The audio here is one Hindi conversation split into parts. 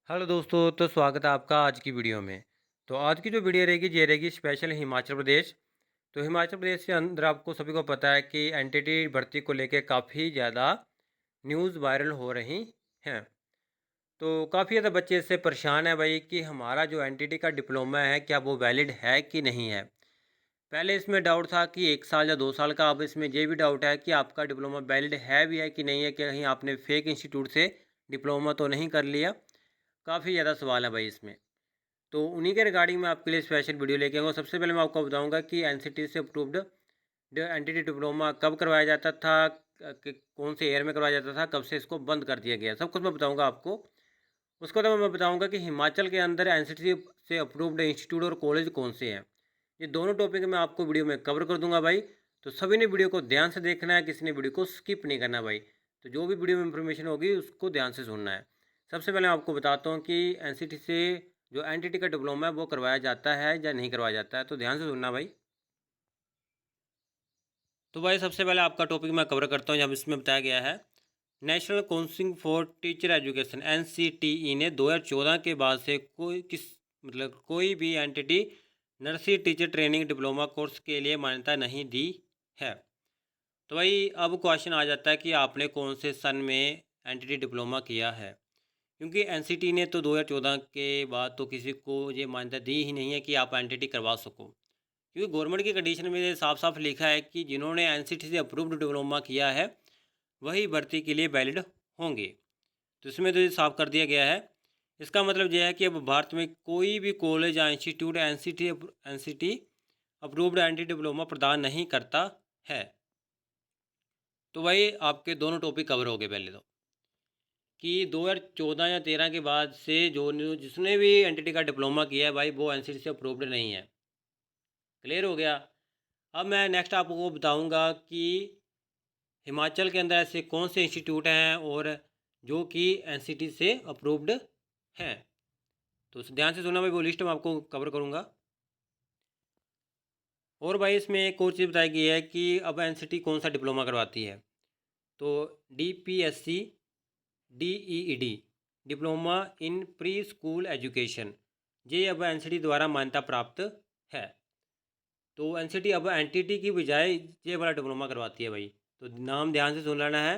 हेलो दोस्तों, तो स्वागत है आपका आज की वीडियो में। तो आज की जो वीडियो रहेगी ये रहेगी स्पेशल हिमाचल प्रदेश। तो हिमाचल प्रदेश के अंदर आपको सभी को पता है कि एनटीटी भर्ती को लेके काफ़ी ज़्यादा न्यूज़ वायरल हो रही हैं। तो काफ़ी ज़्यादा बच्चे इससे परेशान हैं भाई कि हमारा जो एनटीटी का डिप्लोमा है क्या वो वैलिड है कि नहीं है। पहले इसमें डाउट था कि 1 साल या 2 साल का, अब इसमें ये भी डाउट है कि आपका डिप्लोमा वैलिड है भी है कि नहीं है, कि कहीं आपने फेक इंस्टीट्यूट से डिप्लोमा तो नहीं कर लिया। काफ़ी ज़्यादा सवाल है भाई इसमें। तो उन्हीं के रिगार्डिंग मैं आपके लिए स्पेशल वीडियो लेके आऊँगा। सबसे पहले मैं आपको बताऊँगा कि एनसीटी से अप्रूव्ड एनटीटी डिप्लोमा कब करवाया जाता था, कि कौन से ईयर में करवाया जाता था, कब से इसको बंद कर दिया गया, सब कुछ मैं बताऊँगा आपको। उसके बाद मैं बताऊँगा कि हिमाचल के अंदर एनसीटी से अप्रूव्ड इंस्टीट्यूट और कॉलेज कौन से हैं। ये दोनों टॉपिक मैं आपको वीडियो में कवर कर दूँगा भाई। तो सभी ने वीडियो को ध्यान से देखना है, किसी ने वीडियो को स्किप नहीं करना भाई। तो जो भी वीडियो में इंफॉर्मेशन होगी उसको ध्यान से सुनना है। सबसे पहले मैं आपको बताता हूँ कि एनसीटी से जो एनटीटी का डिप्लोमा है वो करवाया जाता है या नहीं करवाया जाता है, तो ध्यान से सुनना भाई। तो भाई सबसे पहले आपका टॉपिक मैं कवर करता हूँ। जब इसमें बताया गया है national council for teacher education NCTE ने 2014 के बाद से कोई भी entity nursery teacher training diploma course के लिए मान्यता नहीं दी है। तो भाई अब क्वेश्चन आ जाता है कि आपने कौन से सन में एंटिटी डिप्लोमा किया है, क्योंकि एनसीटी ने तो 2014 के बाद तो किसी को ये मान्यता दी ही नहीं है कि आप एंटिटी करवा सको। क्योंकि गवर्नमेंट की कंडीशन में ये साफ साफ लिखा है कि जिन्होंने एनसीटी से अप्रूव्ड डिप्लोमा किया है वही भर्ती के लिए वैलिड होंगे। तो इसमें तो ये साफ कर दिया गया है। इसका मतलब यह है कि अब भारत में कोई भी कॉलेज या institute NCT approved anti diploma प्रदान नहीं करता है। तो भाई आपके दोनों टॉपिक कवर हो गए। पहले तो कि 2014 या 13 के बाद से जिसने भी एनटीटी का डिप्लोमा किया है भाई वो एनसीटी से अप्रूव्ड नहीं है। क्लियर हो गया। अब मैं नेक्स्ट आपको बताऊंगा कि हिमाचल के अंदर ऐसे कौन से इंस्टीट्यूट हैं और जो कि एनसीटी से अप्रूव्ड हैं। तो ध्यान से सुनना भाई, वो लिस्ट मैं आपको कवर करूँगा। और भाई इसमें एक और चीज़ बताई गई है कि अब एनसीटी कौन सा डिप्लोमा करवाती है। तो DPSC DEED diploma in pre school education, ये अब एनसीटी द्वारा मान्यता प्राप्त है। तो एनसीटी अब एनटीटी की बजाय ये वाला डिप्लोमा करवाती है भाई। तो नाम ध्यान से सुन लेना है।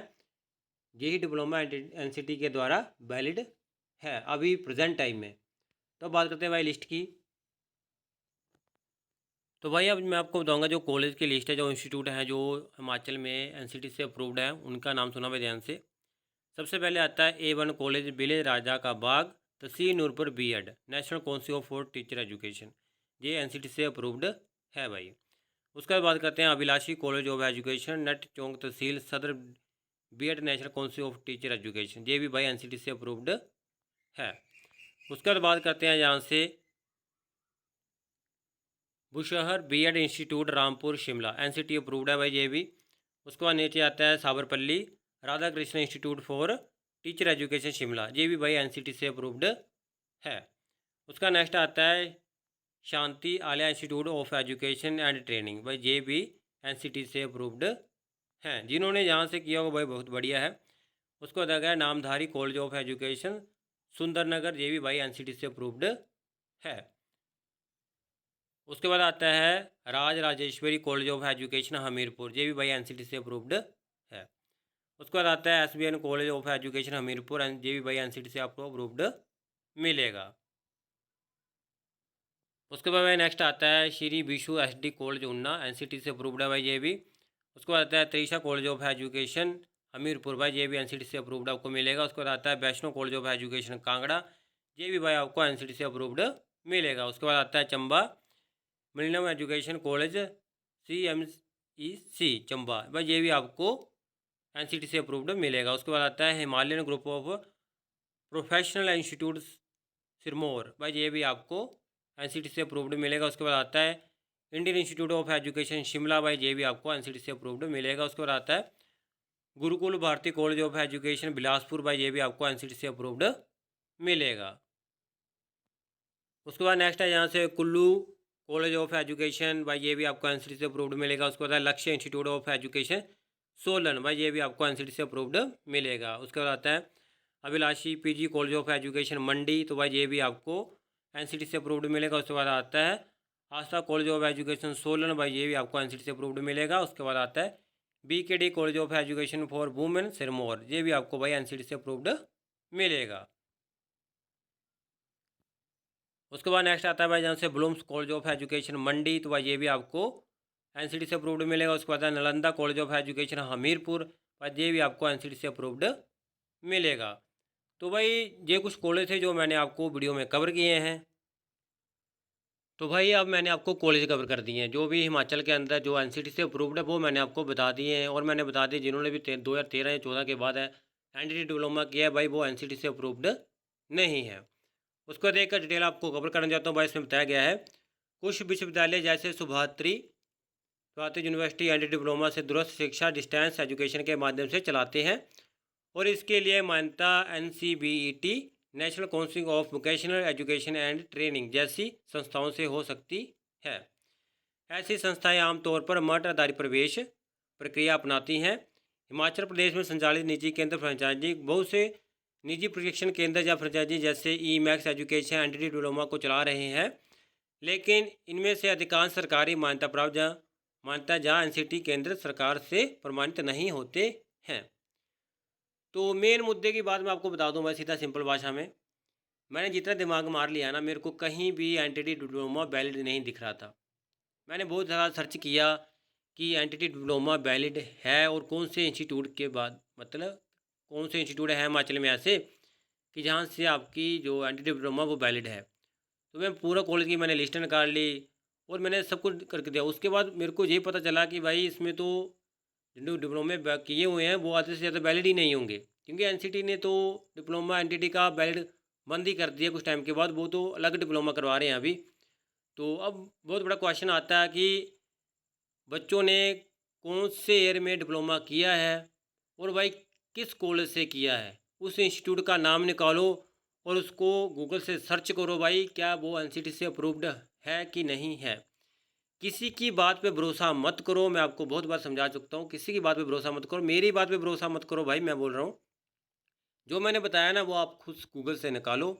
यही डिप्लोमा एनसीटी के द्वारा वैलिड है अभी प्रेजेंट टाइम में। तो बात करते हैं भाई लिस्ट की। तो भाई अब मैं आपको बताऊंगा जो कॉलेज की लिस्ट है, जो इंस्टीट्यूट हैं जो हिमाचल में एनसीटी से अप्रूव्ड है, उनका नाम सुना भाई ध्यान से। सबसे पहले आता है A1 college village Raja Ka Bagh, तहसील Nurpur B.Ed national council for teacher education, ये एनसीटी से अप्रूव्ड है भाई। उसके बाद बात करते हैं Abhilashi college of education Nat Chowk तहसील Sadar B.Ed national council of teacher education, ये भी भाई एनसीटी से अप्रूव्ड है। उसके बाद बात करते हैं यहाँ से Bushahr B.Ed institute Rampur Shimla, NCT approved है भाई ये भी। उसके बाद नीचे आता है Sabarpalli Radha Krishna institute for teacher education Shimla, ये भी भाई एनसीटी से अप्रूव्ड है। उसका नेक्स्ट आता है Shanti Aliya institute of education and training, भाई ये भी एनसीटी से अप्रूव्ड हैं। जिन्होंने यहाँ से किया वो भाई बहुत बढ़िया है। उसको बताया गया नामधारी कॉलेज ऑफ एजुकेशन सुंदरनगर, ये भी भाई एनसीटी से अप्रूव्ड है। उसके बाद आता है Raj Rajeshwari college of education Hamirpur, ये भी भाई एनसीटी से अप्रूव्ड है। उसके बाद आता है SBN college of education Hamirpur, ये भी भाई एनसीटी से आपको अप्रूव्ड मिलेगा। उसके बाद भाई नेक्स्ट आता है श्री विशु एसडी कॉलेज उन्ना, एनसीटी से अप्रूव्ड है भाई ये भी। उसके बाद आता है Trisha college of education Hamirpur, भाई ये भी एनसीटी से अप्रूव्ड आपको मिलेगा। उसके बाद आता है Vaishno college of education Kangra, ये भी भाई आपको एनसीटी से अप्रूव्ड मिलेगा। उसके बाद आता है Chamba millennium education college CMEC Chamba, भाई ये भी आपको एनसीटी से अप्रूव्ड मिलेगा। उसके बाद आता है Himalayan group of professional institute Sirmaur, भाई ये भी आपको एनसीटी से अप्रूव्ड मिलेगा। उसके बाद आता है Indian institute of education Shimla, भाई ये भी आपको एनसीटी से अप्रूव्ड मिलेगा। उसके बाद आता है Gurukul Bharati college of education Bilaspur, भाई ये भी आपको एनसीटी से अप्रूव्ड मिलेगा। उसके बाद नेक्स्ट है यहाँ से कुल्लू कॉलेज ऑफ एजुकेशन, भाई ये भी आपको एनसीटी से अप्रूव्ड मिलेगा। उसके बाद लक्ष्य इंस्टीट्यूट ऑफ एजुकेशन सोलन, भाई ये भी आपको एनसीटी से अप्रूव्ड मिलेगा। उसके बाद आता है अभिलाषी पीजी कॉलेज ऑफ एजुकेशन मंडी, तो भाई ये भी आपको एनसीटी से अप्रूव्ड मिलेगा। उसके बाद आता है आस्था कॉलेज ऑफ एजुकेशन सोलन, भाई ये भी आपको एनसीटी से अप्रूव्ड मिलेगा। उसके बाद आता है BKD college of education for women Sirmaur, ये भी आपको भाई एनसीटी से अप्रूव्ड मिलेगा। उसके बाद नेक्स्ट आता है भाई जहाँ से ब्लूम्स कॉलेज ऑफ एजुकेशन मंडी, तो भाई ये भी आपको एनसीटी से अप्रूव्ड मिलेगा। उसके बाद Nalanda college of education Hamirpur, भाई ये भी आपको एनसीटी से अप्रूव्ड मिलेगा। तो भाई ये कुछ कॉलेज थे जो मैंने आपको वीडियो में कवर किए हैं। तो भाई अब मैंने आपको कॉलेज कवर कर दिए हैं जो भी हिमाचल के अंदर जो एनसीटी से अप्रूव्ड है, वो मैंने आपको बता दिए हैं। और मैंने बता दिए जिन्होंने भी 2013 या 14 के बाद है एनटीटी डिप्लोमा किया है, भाई वो एनसीटी से अप्रूव्ड नहीं है। उसको बाद एक डिटेल आपको कवर करना चाहता हूँ भाई। इसमें बताया गया है कुछ विश्वविद्यालय जैसे सुभात्री भारतीय यूनिवर्सिटी एनटीटी डिप्लोमा से दूरस्थ शिक्षा डिस्टेंस एजुकेशन के माध्यम से चलाते हैं और इसके लिए मान्यता NCBET national council of vocational education and training जैसी संस्थाओं से हो सकती है। ऐसी संस्थाएं आमतौर पर मर्ट आधारित प्रवेश प्रक्रिया अपनाती हैं। हिमाचल प्रदेश में संचालित निजी केंद्र फ्रेंचाइजी बहुत से निजी प्रशिक्षण केंद्र या फ्रेंचाइजी जैसे ई-मैक्स एजुकेशन एनटीटी डिप्लोमा को चला रहे हैं, लेकिन इनमें से अधिकांश सरकारी मान्यता जहाँ एनसीटी केंद्र सरकार से प्रमाणित नहीं होते हैं। तो मेन मुद्दे की बात मैं आपको बता दूं, मैं सीधा सिंपल भाषा में मैंने जितना दिमाग मार लिया ना, मेरे को कहीं भी एनटीटी डिप्लोमा वैलिड नहीं दिख रहा था। मैंने बहुत ज़्यादा सर्च किया कि एनटीटी डिप्लोमा वैलिड है और कौन से इंस्टीट्यूट के बाद, मतलब कौन से इंस्टीट्यूट है हिमाचल में ऐसे कि जहाँ से आपकी जो एनटीटी डिप्लोमा वो वैलिड है। तो मैं पूरा कॉलेज की मैंने लिस्ट निकाल ली और मैंने सब कुछ करके दिया। उसके बाद मेरे को ये पता चला कि भाई इसमें तो जो डिप्लोमे किए हुए हैं वो आधे से ज़्यादा वैलिड ही नहीं होंगे, क्योंकि एनसीटी ने तो डिप्लोमा एनटीटी का वैलिड बंद ही कर दिया कुछ टाइम के बाद, वो तो अलग डिप्लोमा करवा रहे हैं अभी। तो अब बहुत बड़ा क्वेश्चन आता है कि बच्चों ने कौन से ईयर में डिप्लोमा किया है और भाई किस कॉलेज से किया है, उस इंस्टीट्यूट का नाम निकालो और उसको गूगल से सर्च करो भाई क्या वो एनसीटी से अप्रूव्ड है कि नहीं है। किसी की बात पे भरोसा मत करो, मैं आपको बहुत बार समझा चुका हूँ, किसी की बात पे भरोसा मत करो, मेरी बात पे भरोसा मत करो भाई। मैं बोल रहा हूँ जो मैंने बताया ना वो आप खुद गूगल से निकालो,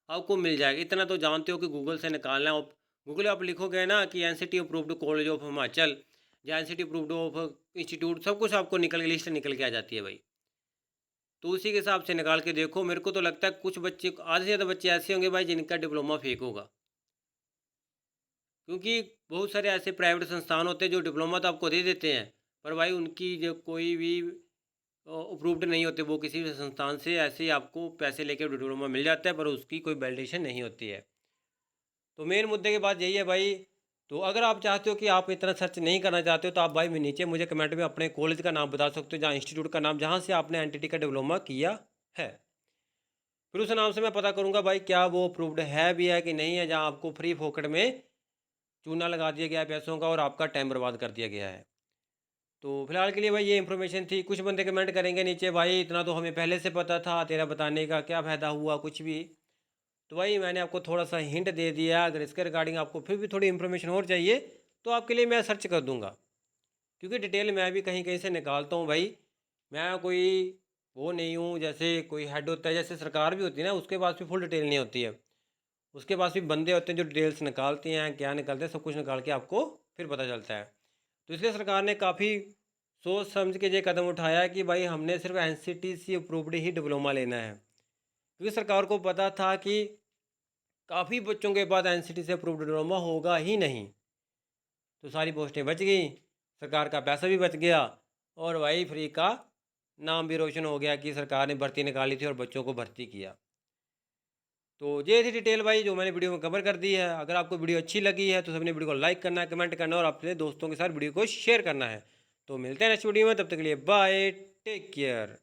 आपको मिल जाएगा। इतना तो जानते हो कि गूगल से निकालना है। गूगल आप लिखोगे ना कि NCT approved college of Himachal या एनसीटी अप्रूव्ड ऑफ इंस्टीट्यूट, सब कुछ आपको निकल के लिस्ट निकल के आ जाती है भाई। तो उसी के हिसाब से निकाल के देखो। मेरे को तो लगता है कुछ बच्चे, आधे से ज़्यादा बच्चे ऐसे होंगे भाई जिनका डिप्लोमा फेक होगा, क्योंकि बहुत सारे ऐसे प्राइवेट संस्थान होते हैं जो डिप्लोमा तो आपको दे देते हैं पर भाई उनकी जो कोई भी अप्रूव्ड नहीं होते, वो किसी भी संस्थान से ऐसे ही आपको पैसे लेकर डिप्लोमा मिल जाता है पर उसकी कोई वैलिडेशन नहीं होती है। तो मेन मुद्दे की बात यही है भाई। तो अगर आप चाहते हो कि आप इतना सर्च नहीं करना चाहते हो तो आप भाई मैं नीचे मुझे कमेंट में अपने कॉलेज का नाम बता सकते हो, जहाँ इंस्टीट्यूट का नाम जहाँ से आपने एनटीटी का डिप्लोमा किया है। फिर उस नाम से मैं पता करूँगा भाई क्या वो अप्रूव्ड है भी है कि नहीं है, जहाँ आपको फ्री फोकट में चूना लगा दिया गया है पैसों का और आपका टाइम बर्बाद कर दिया गया है। तो फिलहाल के लिए भाई ये इन्फॉर्मेशन थी। कुछ बंदे कमेंट करेंगे नीचे भाई इतना तो हमें पहले से पता था, तेरा बताने का क्या फ़ायदा हुआ कुछ भी। तो भाई मैंने आपको थोड़ा सा हिंट दे दिया। अगर इसके रिगार्डिंग आपको फिर भी थोड़ी इन्फॉर्मेशन और चाहिए तो आपके लिए मैं सर्च कर दूंगा, क्योंकि डिटेल मैं भी कहीं कहीं से निकालता हूँ भाई। मैं कोई वो नहीं हूँ जैसे कोई हेड होता है, जैसे सरकार भी होती है ना उसके पास भी फुल डिटेल नहीं होती है, उसके पास भी बंदे होते हैं जो डिटेल्स निकालते हैं, क्या निकालते हैं, सब कुछ निकाल के आपको फिर पता चलता है। तो इसलिए सरकार ने काफ़ी सोच समझ के ये कदम उठाया कि भाई हमने सिर्फ NCTC अप्रूव्ड ही डिप्लोमा लेना है, क्योंकि सरकार को पता था कि काफ़ी बच्चों के पास NCTC से अप्रूव्ड डिप्लोमा होगा ही नहीं। तो सारी पोस्टें बच गई, सरकार का पैसा भी बच गया और भाई फ्री का नाम भी रोशन हो गया कि सरकार ने भर्ती निकाली थी और बच्चों को भर्ती किया। तो ये थी डिटेल भाई जो मैंने वीडियो में कवर कर दी है। अगर आपको वीडियो अच्छी लगी है तो सबने वीडियो को लाइक करना है, कमेंट करना है और अपने दोस्तों के साथ वीडियो को शेयर करना है। तो मिलते हैं नेक्स्ट वीडियो में, तब तक के लिए बाय, टेक केयर।